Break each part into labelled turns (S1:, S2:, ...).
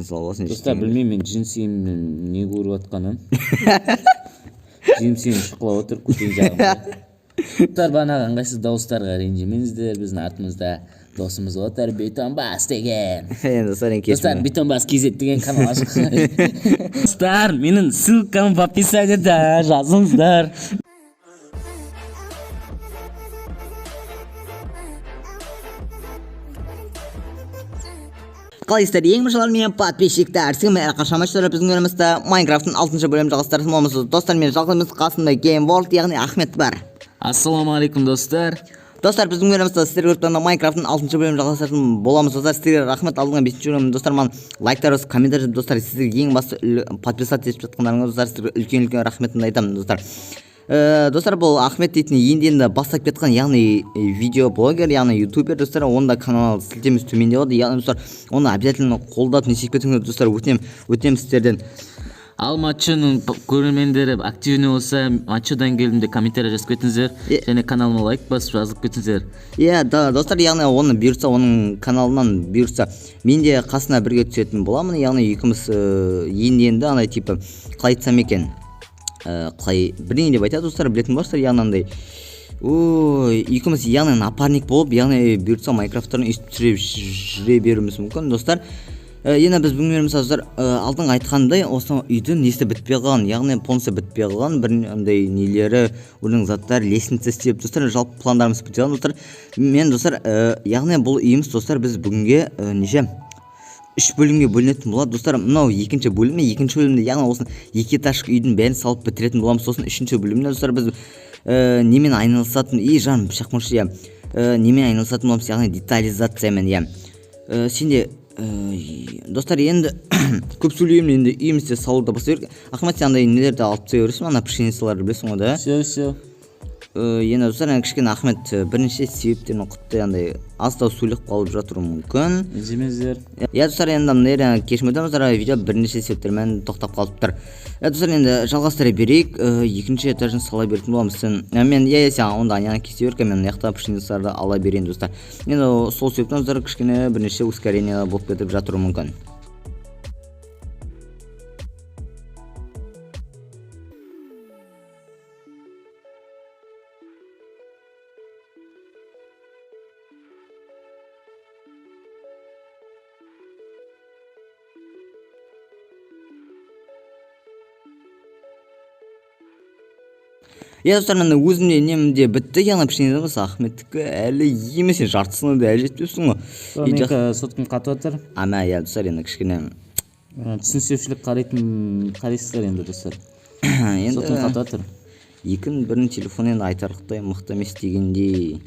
S1: салбасын.
S2: Достар, білмеймін, мен жинсиімнің не көріп атқанын. Жинсиім шұқылап отыр, көтен жағымда. Достар, бағанағы ыңғайсыз дауыстарға ренжімеңіздер, біздің артымызда досымыз отыр, Бетонбас деген. Достар, Бетонбас KZ деген канал ашық. Достар, менің ссылкам в описанияда, жазыңыздар.
S1: Қалайсыздар, ең мыжылар мен подписчиктар. Сізге әрқашамашылар біздің өнімізді Майнкрафттың 6-шы бөлім жалғастырсын болмысыз. Достар, мен жалғымыз қасында Game World, яғни Ахмет бар.
S2: Ассаламалейкум, достар.
S1: Достар, біздің өнімізді сіздер көріп Майнкрафттың 6-шы бөлім жалғастырсын боламыз. Достар, сіздерге рахмет. Алдыңа 5-ші бөлім. Достар, маған лайктар, комментар жазып, достар, сіздерге ең басты подписаться етіп жатқандарыңыз, достар, сіздерге үлкен рахметімді айтамын, достар. Достар, бұл Ахмет дейтін енді бастап кеткен, яғни видеоблогер, яғни ютубер, достар, онда канал сілтеміз төменде болады, яғни достар, оны обязательно қолдап не істеп кетіңіздер, достар, өтем сіздерден.
S2: Ал матчының көрермендері активный болса, матчыдан келдімде комментарий жазып кетіңіздер, және каналыма лайк басып жазып кетіңіздер.
S1: Достар, яғни оны бұйыртса, оның каналынан бұйыртса, мен де қасына бірге түсетін боламын, яғни екеуміз енді анай типі қалай айтсам екен, қалай бірдеңе деп айтады, достар, білетін боларсыздар, яғни андай екеуміз яғни напарник болып, яғни бұйыртса Майнкрафттарын үстіреп жүре беруіміз мүмкін, достар. Енді біз бүгін достар, алдыңғы айтқандай, осы үйдің несі бітпей қалған, яғни полностью бітпей қалған, бір андай нелері, оның заттар, лестница істеп, достар, жалпы пландарымыз бітпей қалған, достар. Мен, достар, яғни бұл үйіміз, достар, біз бүгінге неше 3 бөлімге бөлінетін болады, достар. Мынау екінші бөлімде, яғни осы екі этажды үйдің бәрін салып бітіретін боламыз. Сосын үшінші бөлімде, достар, біз немен айналысатын, жаным шақмыршы, немен айналысатын боламыз, яғни детализациямен, сенде достар, енді көп сөйлеймін, енді үйімізде салуды бастай берік. Ахмет, сен андай нелерді алып түйе көресің, ана пішенесаларды білесің ғой, да?
S2: Все.
S1: Енді достар, кішкене Ахмет бірінші себептерін құтты андай аздау сөйлеп қалып жатыр мүмкін.
S2: Ренжімеңіздер.
S1: Достар, енді мына кешірмедім, достар, видео бірнеше себептермен тоқтап қалып тұр. Достар, енді жалғастыра берейік, екінші этажын сала беретін боламыз. Мен сен онда аяны кесе беріп, мен мына пішенесаларды ала берейін, достар. Енді сол себептен, достар, кішкене бірнеше ускорение болып кетіп жатыр мүмкін. Достар, мен өзімде немде бітті, яғни пішенеді болса, Ахметтікі әлі емес, жартысына да әлі жетпесің ғой.
S2: Менікі соткым қатып отыр.
S1: Достар, енді кішкене
S2: түсінсеушілік қарайсыздар енді, достар. Соткым қатып отыр.
S1: Екінің бірінің телефон енді айтарлықтай мықты емес дегендей.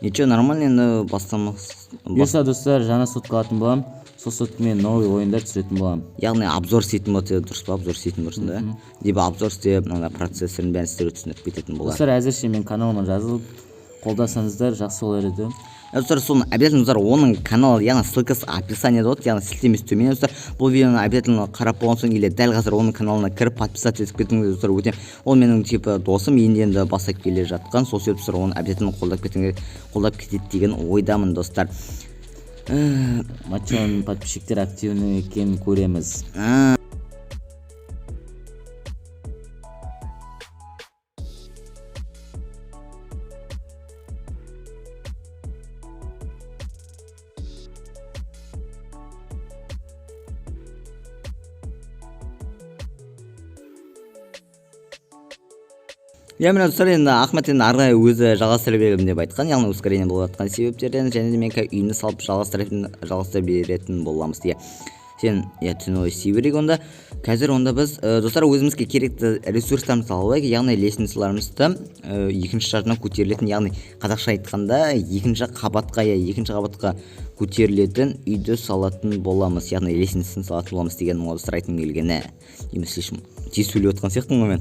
S1: Ничего, нормально, енді бастамақ.
S2: Бұйырса, достар, жаңа сотқа алатын болам. Сол соткамен новый ойындар түсіретін болам.
S1: Яғни обзор істейтін болса, дұрыс па, обзор істейтін болсын, да? Дейбі обзор істеп, процессорын бәрін істер түсініп кететін болар.
S2: Достар, әзірше мен каналыма жазылып, қолдасаңыздар жақсы болар еді.
S1: Достар, соны обязательно, достар, оның каналы, яғни ссылкасы описаниеда болады, яғни сілтемесі төмен, достар. Бұл видеоны обязательно қарап болған соң, или дәл қазір оның каналына кіріп подписаться етіп кетіңіздер, достар, өте. Ол менің типі досым, енді бастап келе жатқан, сол себеп, достар, оны обязательно қолдап кетеді деген ойдамын, достар.
S2: Матчон подписчиктер активный екенін көреміз.
S1: Мен достар, енді Ахмет енді арғай өзі жалғастыра беремін деп айтқан, яғни ускорение болып жатқан себептерден, және де мен үйіні салып жалғастыра беретін боламыз. Сен түні ой сей берек онда. Қазір онда біз, достар, өзімізге керекті ресурстарымызды алайық, яғни лестницаларымызды екінші этажына көтерілетін, яғни қазақша айтқанда екінші қабатқа көтерілетін үйді салатын боламыз, яғни лестницасын салатын боламыз деген достар айтым келгені. Емес сөйлеп отқан сияқтың ғой мен.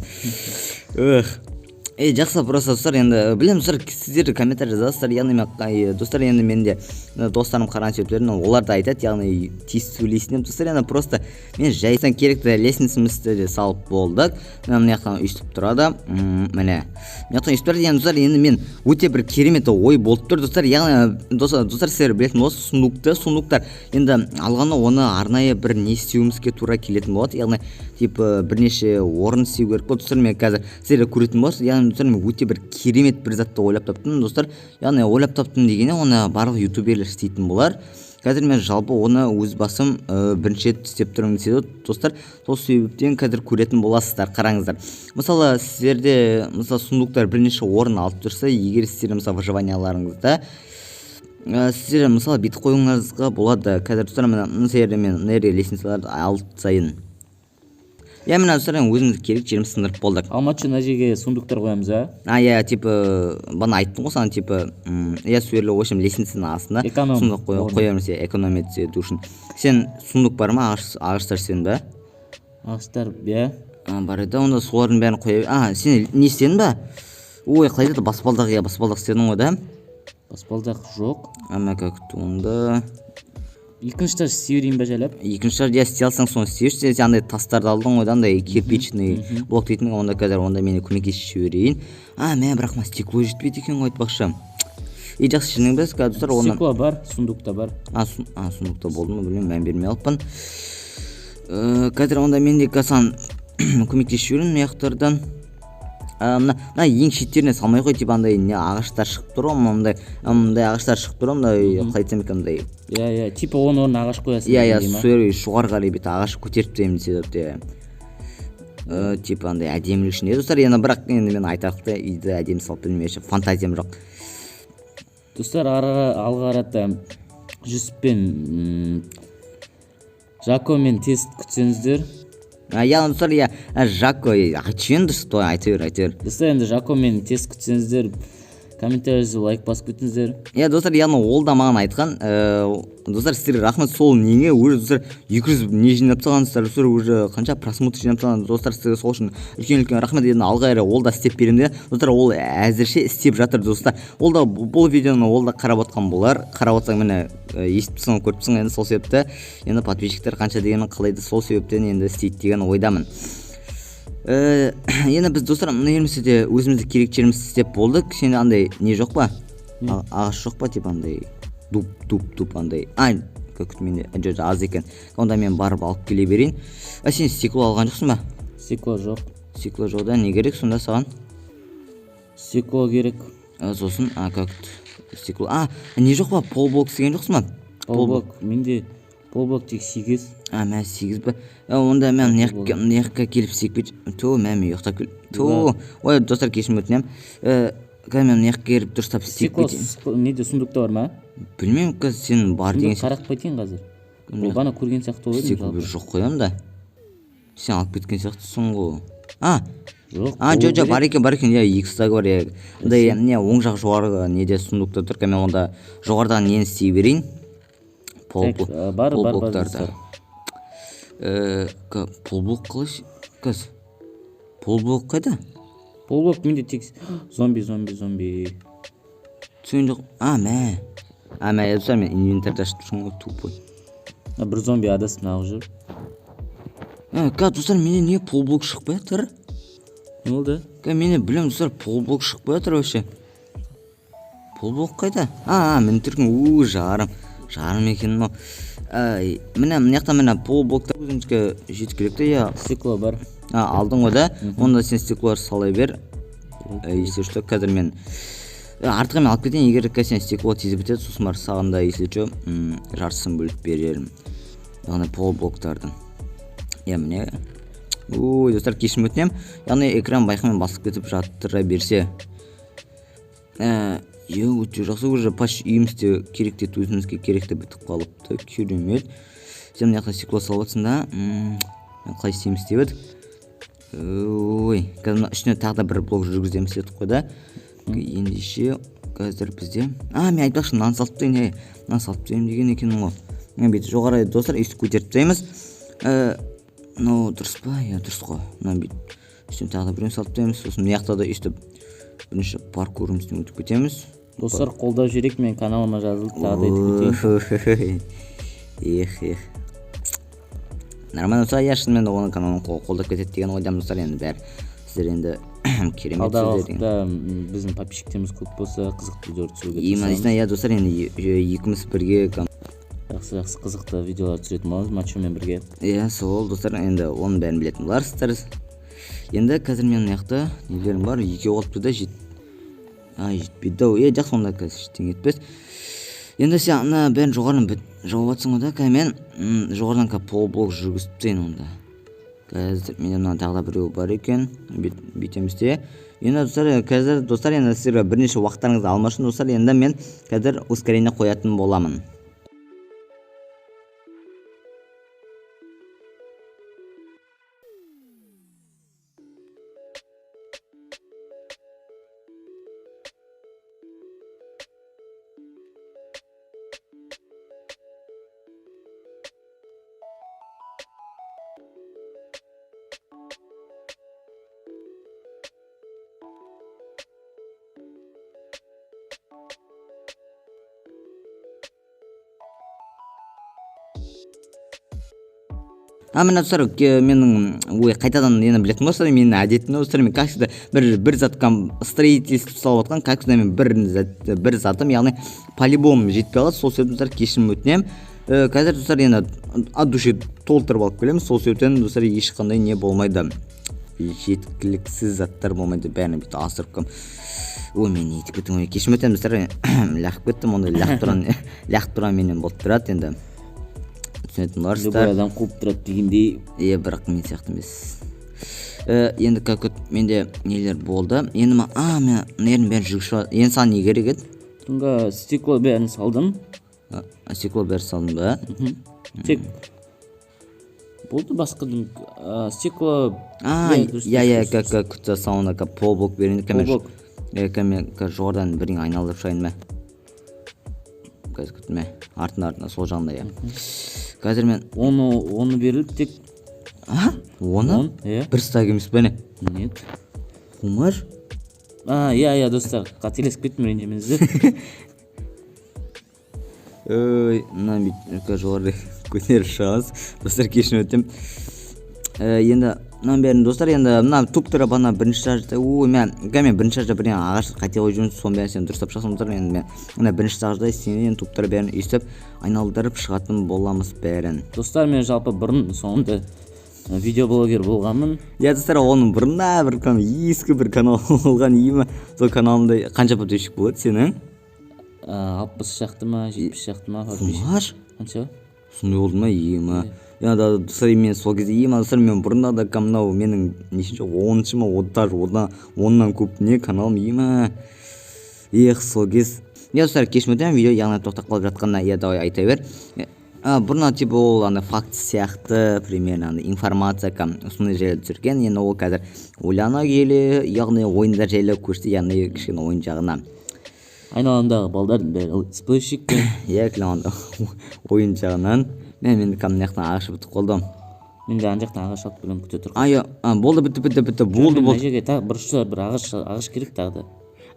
S1: Жақсы, просто достар, енді білем достар, сіздер комментарий жазасыздар, яғни достар, енді менде достарым қараған себептерін олар да айтады, яғни тез сөйлейсің деп достар, енді просто мен жайсан керекті лестницамызды де салып болдық. Мына жақтан өйстіп тұрады, міне мына жақтан өйстіп тұрады. Енді достар, енді мен өте бір керемет ой болып тұр достар, яғни достар сіздер білетін боласыз, сундуктар енді алғанда оны арнайы бір не істеуімізге тура келетін болады, яғни бірнеше орын істеу керек болды достар. Мен қазір сіздер көретін боласыз, яғни достар, мен өте бір керемет бір затты ойлап таптым достар. Яғни ойлап таптым дегенде оны барлық ютуберлер істейтін болар. Қазір мен жалпы оны өз басым бірінші рет істеп тұрмын десе достар. Сол себептен қазір көретін боласыздар, қараңыздар. Мысалы сіздерде мысалы сундуктар бірнеше орын алып тұрса, егер сіздер мысалы выживанияларыңызда сіздер мысалы бүйтіп қоюыңызға болады. Қазір достар, мен энергия лестницаларды алып сайын мына достар, өзімізге керек жеріміз сындырып болдық.
S2: Алматшы мына жерге сундуктар қоямыз,
S1: иә, типа бана айттым ғой саған, типа сөйле, в общем, лестницаның астына сундук қоямыз, экономия ету үшін. Сен сундук бар ма, ағаштар сен ба?
S2: Ағаштар, иә.
S1: Бар еді, онда солардың бәрін қоя. Сен не істедің ба? Ой, қалайда баспалдақ, баспалдақ істедің ғой да?
S2: Баспалдақ жоқ.
S1: Как онда
S2: Екінші этаж істей берейін ба жайлап?
S1: Екінші этаж істей алсаң соны істейші, сен андай тастарды алдың ғой, андай кирпичный блок дейтін, онда қазір онда мені көмектесіп жіберейін. Бірақ мына стекло жетпейді екен ғой, айтпақшы. Жақсы шының біз, достар,
S2: стекло бар, сундукта бар.
S1: Сундукта болды ма, білмеймін, мән бермей алыппын. Қазір онда мен де саған көмектесіп жіберейін маяқтардан. Мына ең шеттеріне салмай қой, типа андай ағаштар шығып тұр ғой, мындай ағаштар шығып тұр ғой, мындай қайтсам екен, мындай.
S2: Иә, типа оның орнына ағаш қоясың.
S1: Иә, жоғары қарай бет ағаш көтеріп тастаймын десе, типа андай әдемілік үшін. Достар, енді бірақ енді мен айтарлықтай үйді әдемі салып білмейші, фантазиям жоқ.
S2: Достар, алға қарата Жүсіп пен Жакомен тест күтсеңіздер.
S1: Яғни достар, Жако айтшы енді, айта бер.
S2: Достар, енді Жакомен тест күтсеңіздер, комментарийді лайк басып кетіңіздер.
S1: Достар, яғни ол да маған айтқан. Достар, сіздерге рахмет, сол неге уже достар 200 не жинап тастаған, достар, уже қанша просмотр жинап тастаған. Достар, сіздерге сол үшін үлкен рахмет. Енді алға қарай ол да істеп беремін де. Достар, ол әзірше істеп жатыр достар. Ол да бұл видеоны ол да қарап отқан болар. Қарап отсаң міне естіп тұрсың, көріп тұрсың, енді сол себепті енді подписчиктер қанша дегенін қалайды, сол себептен енді істейді деген ойдамын. Енді біз достар, мына жерімізде де өзімізді керек жеріміз істеп болдық. Сенде андай не жоқ па? Ағаш жоқ па, типа андай дуп андай. Как менде аз екен. Онда мен барып алып келе берейін. Сен стекло алған жоқсың ба?
S2: Стекло жоқ.
S1: Стекло жоқ да, не керек сонда саған?
S2: Стекло керек.
S1: Сосын, как стекло. Не жоқ па? Полблок істеген жоқсың ба?
S2: Полблок, менде полблок тек 8.
S1: Мә 8 ба? Онда мен неққа келіп секпет. Мәме ұйықтап кел. Ой, достар, кешірім өтінем. Мен неққа келіп дұрыстап секпет.
S2: Стекло неде сундукта бар ма?
S1: Білмеймін, сен бар деген.
S2: Қарақ қайтайын қазір. Бана көрген сияқты ойдым.
S1: Стекло бір жоқ қоям да. Сен алып кеткен сияқтысың ғой.
S2: Жоқ,
S1: бар екен, X-тағы бар. Оң жақ жоғарғы неде сундукта тұр, мен онда жоғарыдан нені істей берейін.
S2: Бар.
S1: Полблок қалай? Полблок қайда?
S2: Полблок менде тек зомби.
S1: Түсін жоқ. Достар, мен инвентарда ашып тұрмын ғой, тупой.
S2: Бір зомби адасып нағып жүр.
S1: Достар, мене не полблок шықпай жатыр?
S2: Не болды?
S1: Мене білем, достар, полблок шықпай жатыр вообще. Полблок қайда? Мен түркін, жарым екен мынау. Мына мына полблоктар өзімізге жетіп керекті,
S2: стекло бар.
S1: Алдың ғой да, онда сен стеклолар салай бер. Если что, қазір мен артыға мен алып кетейін, егер сен стекло тезіп бітеді, сосын бар сағында, если что, жартысын бөліп берерім. Яғни полблоктардың. Міне. Достар, кешірім өтінем. Яғни экран байқымен басып кетіп жаттыра берсе. Өте жақсы, уже паш үйімізде керекті өзімізге керекті бітіп қалыпты. Керемет. Сен мына жақта стекло салып жатсың да. Қалай істейміз деп еді. Қазір үшіне тағы да бір блок жүргіземіз дедік қой да. Ендеше қазір бізде. Мен айтпақшы, нан салып тастайын деген екенмін ғой. Бейті жоғары достар, үсті көтеріп тастаймыз. Дұрыс па? Дұрыс қой. Үстіне тағы да біреуін салып тастаймыз. Сосын мына жақта да үсті бірінші паркурымыздан өтіп кетеміз.
S2: Достар, қолдау жіберейік, мен каналыма жазылып тағы да етіп кетейін.
S1: Ех. Нормально болса, я шынымен оның каналын қолдап кетеді деген ойдамын достар. Енді бәрі сіздер енді керемет
S2: алдағы
S1: сөздер.
S2: уақытта біздің подписчиктеріміз көп болса, қызықты видеолар түсіруге
S1: Именно, я достар, енді екеуміз бірге
S2: жақсы қызықты видеолар түсіретін боламыз Мачомен бірге.
S1: Иә, сол достар, енді оның бәрін білетін боларсыздар. Енді қазір менің аяқта нелерім бар, екеу қалыпты да жетпейді ау. Жақсы, онда қазір ештеңе етпес. Енді сен ана бәрін жоғарынан жауып атсың ғой да, мен жоғарынан полблок жүргізіп тастайын онда. Қазір менде мына тағы да біреу бар екен, бүйтемізде. Енді достар, енді сіздерге бірнеше уақыттарыңызды алмашын достар, енді мен қазір ускорение қоятын боламын. Міне достар, менің қайтадан нені білетін болса, менің әдетім достар, мен как всегда бір затқан строительство салып отқан, как всегда мен бір затым, яғни по-любому жетпей алады. Сол себептен достар, кешірім өтінемін. Қазір достар, енді от души толтырып алып келеміз. Сол себептен достар, ешқандай не болмайды, жеткіліксіз заттар болмайды, бәрін бүйтіп асырып кем. Ой, мен не етіп кеттім, кешірім өтінемін достар, лақтып кеттім, онда лақтып тұрған менен болып тұрады енді.
S2: Любой адам қуып тұрады дегендей.
S1: Бірақ мен сияқты емес. Енді как менде нелер болды. Енді мен нерін бәрін жүргізіп, енді саған не керек еді?
S2: Тұнға стекло бәрін салдым.
S1: Стекло бәрін салдым ба?
S2: Тек болды басқа стекло.
S1: Как сауына полблок берейін.
S2: Полблок.
S1: Мен жоғардан бірін айналдырып шайын ба? Қазір күтіме. Артына сол жағында, Қазір мен
S2: оны беріліп тек.
S1: Оны? Бір стаг емес бәне?
S2: Нет.
S1: Құмар?
S2: Достар, қателесіп кеттім, ренжімеңіздер.
S1: Мына бүйтіп жоғарда көтеріп шығамыз. Достар, кешірім өтінемін. Енді мына бәрін достар, енді мына туптары бана бірінші шаржда, мен бірінші шаржда бірден ағаш қате қойып жүрмін, соны бәрін сен дұрыстап шығасың достар. Енді мен мына бірінші шаржда сенен туптары бәрін үйістіп айналдырып шығатын боламыз бәрін.
S2: Достар, мен жалпы бұрын соңында видеоблогер болғанмын.
S1: Достар, оның бұрында бір ескі бір канал болған, сол каналымда қанша подписчик болады сенің?
S2: 60 шақты ма, 70 шақты ма?
S1: Құмаш?
S2: Қанша?
S1: Сондай болды ма, достар, мен сол кезде достар, мен бұрында да мынау менің нешінші 10-шы ма, оннан көп не каналым сол кез. Достар, кешірім өтінемін, видео яғни тоқтап қалып жатқанда давай айта бер. Бұрына типа ол факт сияқты, примерно информация сондай жайлы түсірген. Енді ол қазір ойлана келе, яғни ойындар жайлы көрсетті, яғни кішкене ойын жағына.
S2: Айналамдағы балдардың бәрі спойщик.
S1: Ойын жағынан. Мен мына жақтан ағаш бітіп қалдым.
S2: Мен де ана жақтан ағаш алып келем, күте тұрған.
S1: Болды, бітті. Болды.
S2: Мына жерге бұрышта бір ағаш керек тағы да.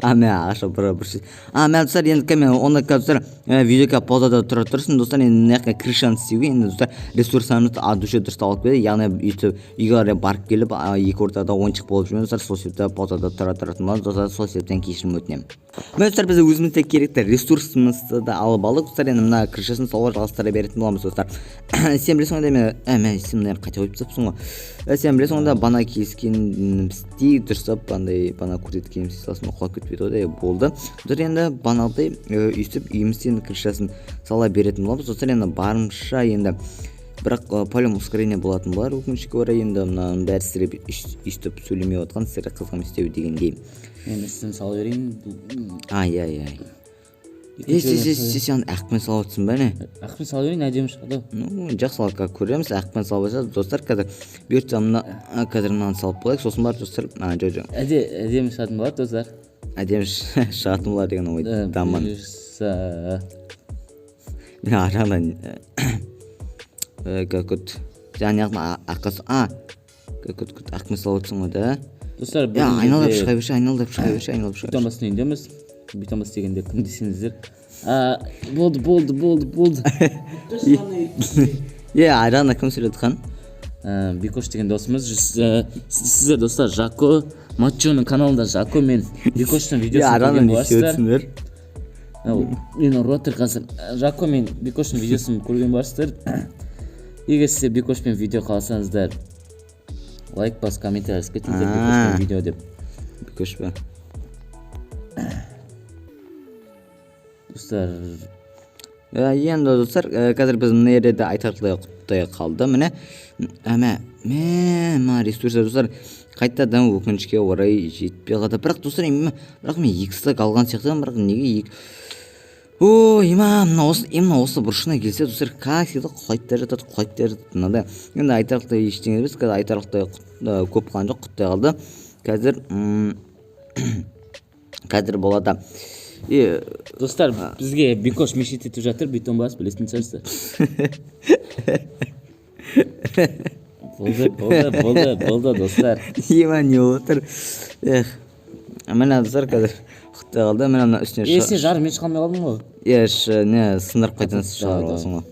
S1: Мен ағаша бұрышта. Мен достар, енді мен онда достар, видеоға паузада тұрсын достар, енді мына жаққа крышаны істеуге, енді достар, ресурсымызды от души дұрыстап алып келеді, яғни үйге барып келіп, екі ортада ойыншық болып жүрмін достар, сол себепті паузада тұратын боламыз достар, сол себептен кешірім өтінемін. Мен достар, біз өзімізде керекті ресурсымызды да алып алдық достар, енді мына крышасын солға жалғастыра беретін боламыз достар. Сен білесің онда мен сен қате қойып тастапсың ғой. Сен білесің онда бана кескенімізді дұрыстап бана көрсеткенімізді салсын құлап кетпейді ғой, болды. Достар, енді баналдай үйістіп үйімізден крышасын сала беретін боламыз достар, енді барынша енді бірақ по-любому ускорение болатын болар өкінішке орай, енді мына бәрі сіздерге үйістіп сөйлемей отқан, сіздерге қызғым істеу дегендей.
S2: Мен үстін сала берейін.
S1: Сен ақпен салып отырсың ба не?
S2: Ақпен сала берейін, әдемі шығады.
S1: Жақсы алып көреміз, ақпен салып отырса достар, қазір мынаны салып болайық, сосын бар достар.
S2: Әдемі шығатын болады достар.
S1: Әдемі шығатын болар деген ойдамын. Мен арағынан жаңағы аққыз ақпен салып отырсың ғой да.
S2: достар
S1: айналып шыға берші, айналып шыға берші.
S2: битонбастың үйіндеміз. Битонбас дегенде кім десеңіздер. Болды.
S1: Айран кім сөйледі қан?
S2: Бикош деген досымыз. Сіздер достар Жако Мачоның каналында Жако мен Бикоштың видеосын көрген боларсыздар. Мен ұрып отыр қазір. Жако мен Бикоштың видеосын көрген боларсыздар. Егер сіздер Бикошпен видео қаласаңыздар, лайк бас, комментарий жазып кетіңіздер Бикошпен видео деп.
S1: Бикош па?
S2: Достар,
S1: енді достар, қазір біз мына жерде айтарлықтай құттай қалды. Міне, мына ресурстар достар қайтадан өкінішке орай жетпей қалды. Бірақ достар, мен 2 стак алған сияқтымын, бірақ неге 2... именно осы бұрышына келсе, достар, как всегда құлайттай жатады. Мынада енді айтарлықтай ештеңе емес, қазір айтарлықтай көп қалған жоқ, құттай қалды. Қазір болады.
S2: Достар, бізге Бикош мешет етіп жатыр, битонбас, білесін шығарсыздар. Болды, достар.
S1: Не отыр. Мына достар қазір құттай қалды. Мына үстіне
S2: сен жарым мен шығалмай қалдың ғой.
S1: Сындырып қайтан шығарып аласың ғой.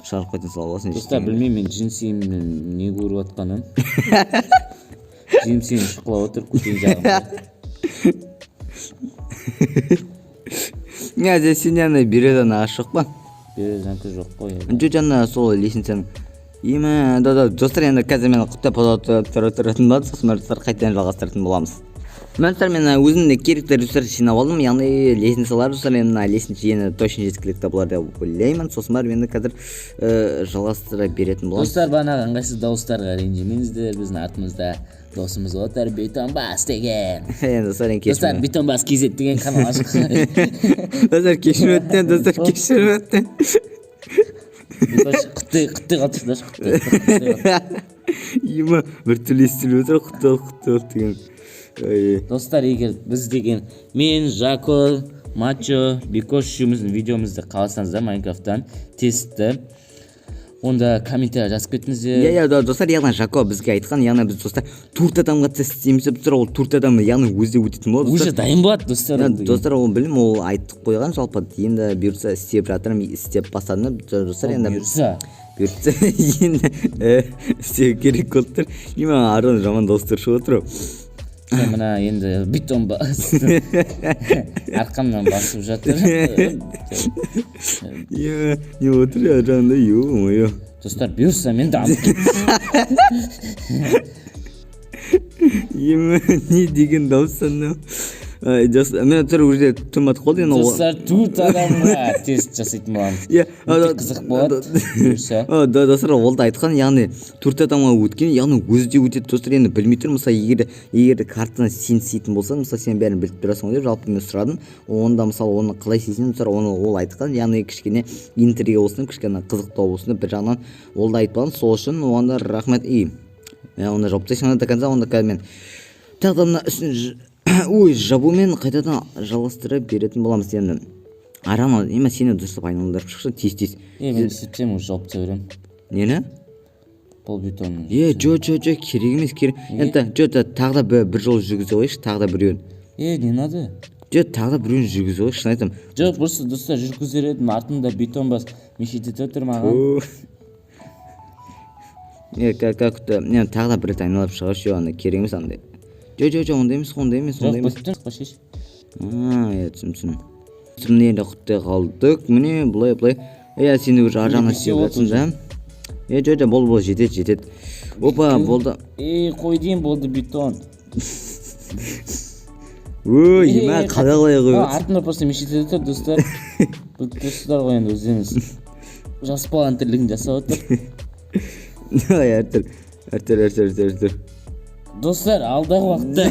S1: Шығарып қайтан салып аласың.
S2: Достар, білмеймін, мен жинсиімнің не көріп атқанын. Жинсиім шықылап отыр, көтен жағымда.
S1: Сен яны береден ашық па?
S2: Береден жоқ қой.
S1: Жаңа сол лесінсен. Достар, енді қазір мені құттай тұратын болады, сосын достар қайтадан жалғастыратын боламыз. Достар, мен өзімде керекті ресурстарды жинап алдым, яғни лесенциялар достар, лесенці енді точно жеткілікті болар деп ойлаймын. Сосын барып енді қазір жалғастыра беретін боламыз.
S2: Достар, бағанағы ыңғайсыз дауыстарға ренжімеңіздер, біздің артымызда досымыз отыр, Битонбас деген.
S1: Достар,
S2: Битонбас KZ деген канал ашық.
S1: Достар, кешірім өттен.
S2: Құтты қатышдаш,
S1: бір түрлі естіліп отыр, құтты деген.
S2: Достар, егер біз деген мен, Жако, Мачо, Бикош үшеуміздің видеомызды қаласаңыздар Майнкрафттан тестті, онда комментарий жазып кетіңіздер.
S1: Достар, яғни Жако бізге айтқан, яғни біз достар 4 адамға тест істейміз деп тұр, ол 4 адам яғни өзі өтетін болады.
S2: Уже дайын болады достар.
S1: Достар, ол білім, ол айтып қойған, жалпы енді бұйырса істеп жатырмын, істеп бастадым. Достар, енді бұйырса енді істеу керек болып тұр. Ардан жаман дауыстар шығып отыр.
S2: Мына енді Битонбас арқамнан басып жатыр.
S1: Не отыр жағында, ё-моё.
S2: Достар, бұйырса мен дамып
S1: не деген дауыстан. Мен тұр уже тұмат қолды.
S2: Достар, 4 адамға тест жасайтын боламыз. Өте қызық болады.
S1: Достар, ол да айтқан, яғни 4 адамға өткен, яғни өзі де өтеді. Достар, енді білмей тұр, мысалы, егер картаны сен істейтін болсаң, мысалы, сен бәрін біліп тұрасың деп жалпы мен сұрадым. Онда мысалы оны қалай істейсің, достар, оны ол айтқан, яғни кішкене интрига болсын, кішкене қызықтау болсын, бір жағынан ол да айтпаған. Сол үшін оған рахмет. Онда жауап тайсың до конца, онда мен тағдамына үстін жабумен қайтадан жалғастыра беретін боламыз. Енді арам, сені дұрыстап айналдырып шықшы, тез.
S2: Мен істепсем уже жауып та берем.
S1: Нені?
S2: Бұл бетонның.
S1: Керек емес, керек. Тағы да бір жол жүргізе қойшы, тағы да біреуін.
S2: Не надо?
S1: Тағы да біреуін жүргізе қойшы, шын айтам.
S2: Просто достар жүргізер едім, артында Битонбас мешет етіп отыр маған. Тағы да бір рет айналып шығаршы, керек емес андай. Ондай емес. Шеш.
S1: Түсін. Міне құттай қалдық. Міне бұлай. Сені уже аржағына істеп жатсың да. Бол, жетеді. Опа, болды.
S2: Қой дейін болды бетон.
S1: Қадағалай қой.
S2: Артында просто мешет етіп достар. Бұл достар ғой енді өздеріңіз. Жасып қалған тірлігін жасап отыр.
S1: Әртір.
S2: Достар, алдағы уақытта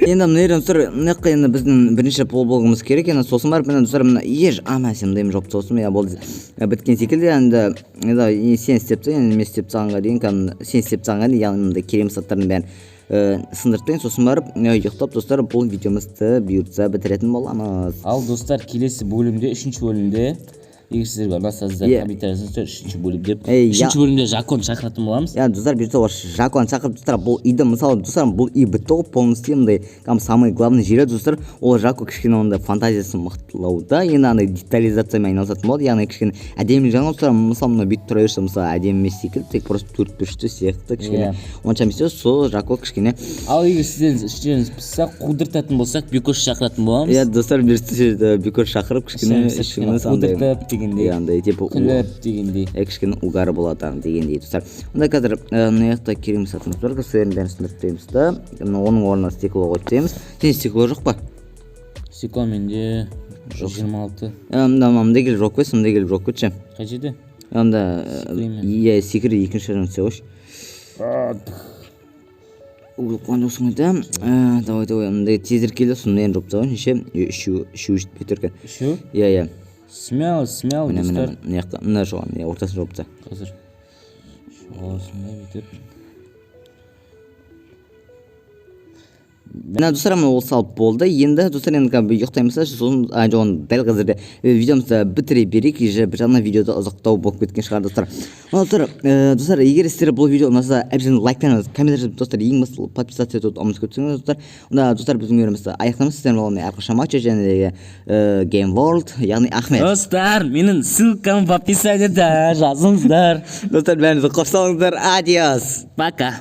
S1: енді мына жерден достар, мынаққа енді біздің бірінші болғымыз керек. Енді сосын барып мына достар мына сендеймін жоқты сосын болды біткен секілді. Енді сен істепсің, енді мен істеп тағанға дейін, сен істеп тағанға дейін, яғни керемет заттардың бәрін сындыртпайын. Сосын барып ұйықтап достар бұл видеомызды бұйыртса бітіретін боламыз.
S2: Ал достар, келесі бөлімде, 3-ші бөлімде егер сіздерге ұнаса сіздер
S1: Иә.
S2: комментарий жазыңыздар, үшінші бөлім деп.
S1: Ей,
S2: Үшінші бөлімде Жакон шақыратын боламыз.
S1: Я достар бұйырса Жакуан шақырып достар бұл үйді мысалы достар бұл үй бітті ғой полностью мындай самый главный жері достар ол Жако кішкене ондай фантазиясын мықтылауда енді андай детализациямен айналысатын болады яғни кішкене әдемі жағынан достар мысалы мына бүйтіп тұра берсе мысалы әдемі емес секілді тек просто төрт бұрышты сияқты кішкене онша емес сол Жако кішкене
S2: Ал егер сіздеріңіз іштеріңіз пысса қудыртатын болсақ Бекош шақыратын боламыз.
S1: иә достар бұйырса Бекош шақырып кішкене
S2: қудыртып дегендей,
S1: андай типа
S2: күліп дегендей.
S1: кішкене угары болады дегендей достар. Онда қазір мына жақта керемет сатымыз бар. Соның бәрін түсіндіріп та. Оның орнына стекло қойып тастаймыз. Сенде стекло жоқ па?
S2: Стекло менде 26.
S1: Мында келіп жоқ қойсын, мында келіп жоқ қойшы.
S2: Қай жерде?
S1: Онда иә секірді екінші жағынан түсе қойшы. Қуан осың да. Давай, мында тезірек келді, сонымен жоқ та. Неше? Үшеу жетпей тұр екен.
S2: Үшеу?
S1: Иә.
S2: Смело, достар.
S1: Мына жоған, ортасын жауыпты.
S2: Қазір. Осындай бүйтіп.
S1: Мына достар ол салып болды. Енді достар енді ұйықтаймыз. Сосын жоғын дәл қазірде видеомызды бітіре берейік. Бір жағынан видеода ұзақтау болып кеткен шығар достар. Достар, егер сіздер бұл видео ұнаса, әбден лайктаңыз, комментарий жазып достар, ең басты подписаться етуді ұмытып кетпеңіздер достар. Онда достар біздің өрімізді аяқтаймыз. Сіздер болғанмен әрқашан матча және Game World, яғни Ахмет.
S2: Достар, менің ссылкам в описанияда жазыңыздар.
S1: Достар, бәріңізді қош салыңыздар. Адиос.
S2: Пока.